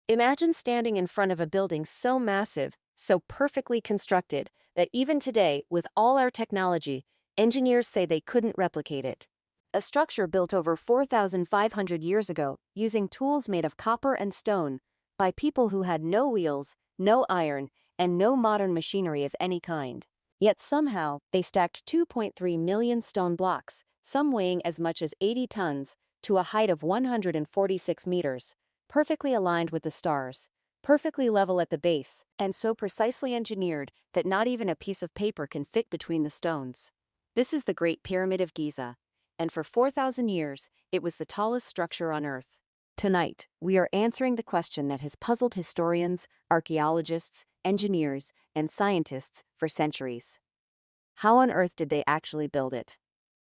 Imagine standing in front of a building so massive, so perfectly constructed, that even today, with all our technology, engineers say they couldn't replicate it. A structure built over 4,500 years ago, using tools made of copper and stone, by people who had no wheels, no iron, and no modern machinery of any kind. Yet somehow, they stacked 2.3 million stone blocks, some weighing as much as 80 tons, to a height of 146 meters, perfectly aligned with the stars, perfectly level at the base, and so precisely engineered that not even a piece of paper can fit between the stones. This is the Great Pyramid of Giza, and for 4,000 years, it was the tallest structure on Earth. Tonight, we are answering the question that has puzzled historians, archaeologists, engineers, and scientists for centuries. How on earth did they actually build it?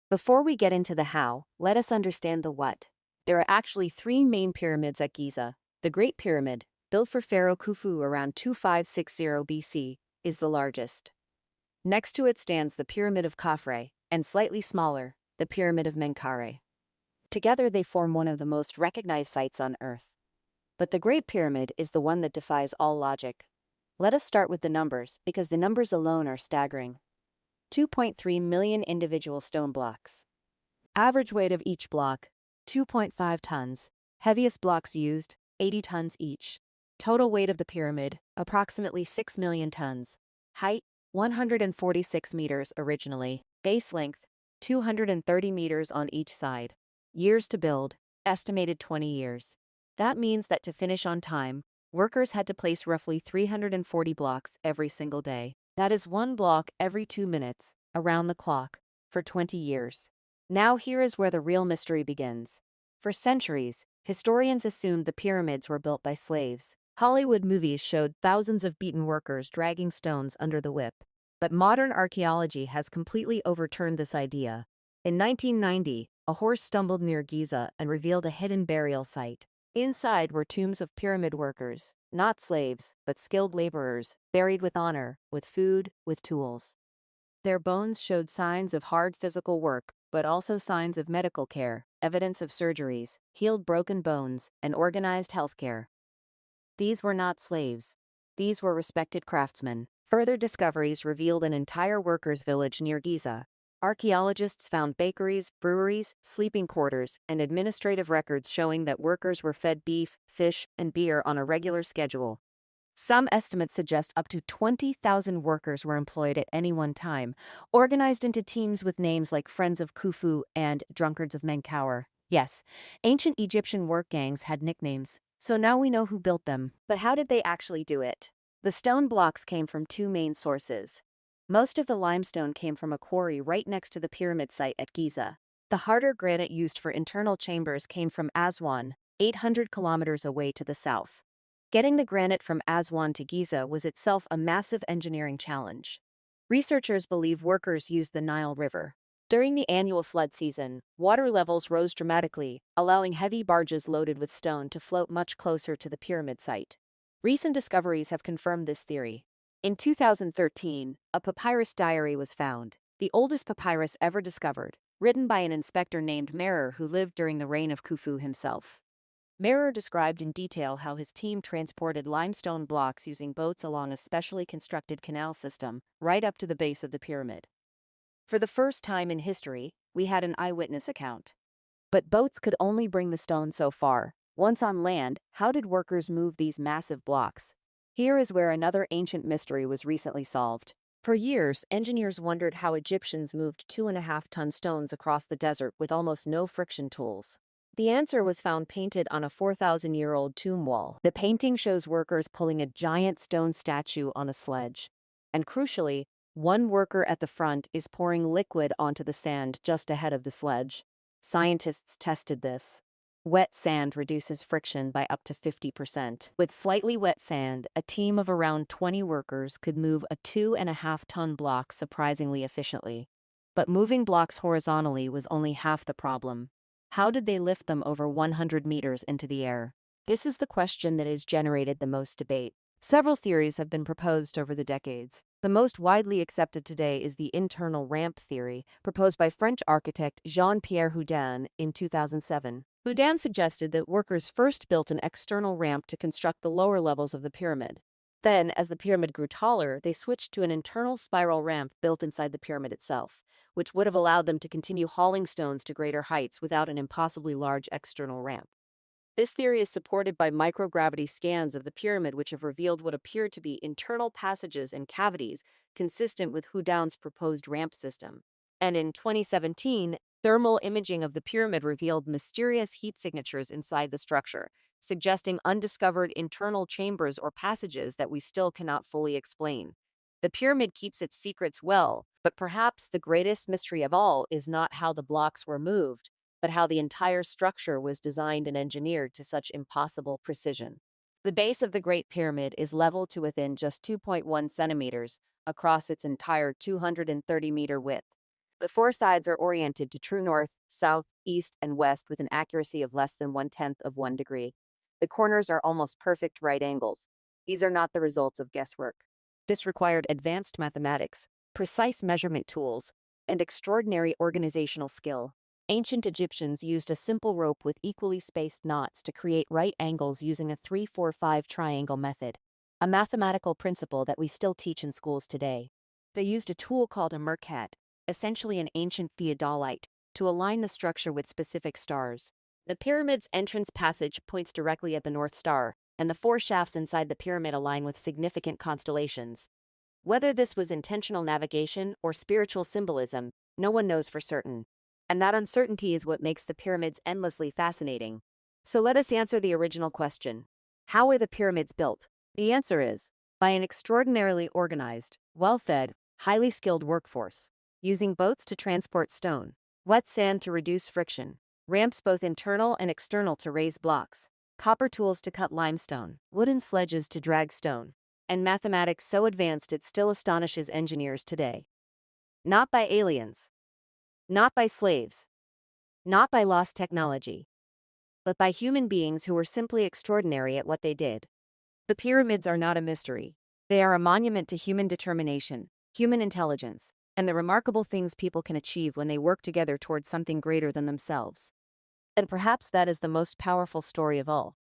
Before we get into the how, let us understand the what. There are actually three main pyramids at Giza. The Great Pyramid, built for Pharaoh Khufu around 2560 BC, is the largest. Next to it stands the Pyramid of Khafre, and slightly smaller, the Pyramid of Menkaure. Together they form one of the most recognized sites on Earth. But the Great Pyramid is the one that defies all logic. Let us start with the numbers, because the numbers alone are staggering. 2.3 million individual stone blocks. Average weight of each block, 2.5 tons. Heaviest blocks used, 80 tons each. Total weight of the pyramid, approximately 6 million tons. Height, 146 meters originally. Base length, 230 meters on each side. Years to build, estimated 20 years. That means that to finish on time, workers had to place roughly 340 blocks every single day. That is one block every 2 minutes, around the clock, for 20 years. Now here is where the real mystery begins. For centuries, historians assumed the pyramids were built by slaves. Hollywood movies showed thousands of beaten workers dragging stones under the whip. But modern archaeology has completely overturned this idea. In 1990, a horse stumbled near Giza and revealed a hidden burial site. Inside were tombs of pyramid workers, not slaves, but skilled laborers, buried with honor, with food, with tools. Their bones showed signs of hard physical work, but also signs of medical care, evidence of surgeries, healed broken bones, and organized healthcare. These were not slaves. These were respected craftsmen. Further discoveries revealed an entire workers' village near Giza. Archaeologists found bakeries, breweries, sleeping quarters, and administrative records showing that workers were fed beef, fish, and beer on a regular schedule. Some estimates suggest up to 20,000 workers were employed at any one time, organized into teams with names like Friends of Khufu and Drunkards of Menkaure. Yes, ancient Egyptian work gangs had nicknames, so now we know who built them. But how did they actually do it? The stone blocks came from two main sources. Most of the limestone came from a quarry right next to the pyramid site at Giza. The harder granite used for internal chambers came from Aswan, 800 kilometers away to the south. Getting the granite from Aswan to Giza was itself a massive engineering challenge. Researchers believe workers used the Nile River. During the annual flood season, water levels rose dramatically, allowing heavy barges loaded with stone to float much closer to the pyramid site. Recent discoveries have confirmed this theory. In 2013, a papyrus diary was found, the oldest papyrus ever discovered, written by an inspector named Merer who lived during the reign of Khufu himself. Merer described in detail how his team transported limestone blocks using boats along a specially constructed canal system, right up to the base of the pyramid. For the first time in history, we had an eyewitness account. But boats could only bring the stone so far. Once on land, how did workers move these massive blocks? Here is where another ancient mystery was recently solved. For years, engineers wondered how Egyptians moved 2.5-ton stones across the desert with almost no friction tools. The answer was found painted on a 4,000-year-old tomb wall. The painting shows workers pulling a giant stone statue on a sledge. And crucially, one worker at the front is pouring liquid onto the sand just ahead of the sledge. Scientists tested this. Wet sand reduces friction by up to 50%. With slightly wet sand, a team of around 20 workers could move a 2.5-ton block surprisingly efficiently. But moving blocks horizontally was only half the problem. How did they lift them over 100 meters into the air? This is the question that has generated the most debate. Several theories have been proposed over the decades. The most widely accepted today is the internal ramp theory, proposed by French architect Jean-Pierre Houdin in 2007. Houdin suggested that workers first built an external ramp to construct the lower levels of the pyramid. Then, as the pyramid grew taller, they switched to an internal spiral ramp built inside the pyramid itself, which would have allowed them to continue hauling stones to greater heights without an impossibly large external ramp. This theory is supported by microgravity scans of the pyramid, which have revealed what appear to be internal passages and cavities consistent with Houdin's proposed ramp system. And in 2017, thermal imaging of the pyramid revealed mysterious heat signatures inside the structure, suggesting undiscovered internal chambers or passages that we still cannot fully explain. The pyramid keeps its secrets well, but perhaps the greatest mystery of all is not how the blocks were moved, but how the entire structure was designed and engineered to such impossible precision. The base of the Great Pyramid is level to within just 2.1 centimeters across its entire 230-meter width. The four sides are oriented to true north, south, east, and west with an accuracy of less than 1/10 of 1 degree. The corners are almost perfect right angles. These are not the results of guesswork. This required advanced mathematics, precise measurement tools, and extraordinary organizational skill. Ancient Egyptians used a simple rope with equally spaced knots to create right angles using a 3-4-5 triangle method, a mathematical principle that we still teach in schools today. They used a tool called a merkab, essentially an ancient theodolite, to align the structure with specific stars. The pyramid's entrance passage points directly at the North Star, and the four shafts inside the pyramid align with significant constellations. Whether this was intentional navigation or spiritual symbolism, no one knows for certain. And that uncertainty is what makes the pyramids endlessly fascinating. So let us answer the original question. How were the pyramids built? The answer is, by an extraordinarily organized, well-fed, highly skilled workforce, using boats to transport stone, wet sand to reduce friction, ramps both internal and external to raise blocks, copper tools to cut limestone, wooden sledges to drag stone, and mathematics so advanced it still astonishes engineers today. Not by aliens, not by slaves, not by lost technology, but by human beings who were simply extraordinary at what they did. The pyramids are not a mystery. They are a monument to human determination, human intelligence, and the remarkable things people can achieve when they work together towards something greater than themselves. And perhaps that is the most powerful story of all.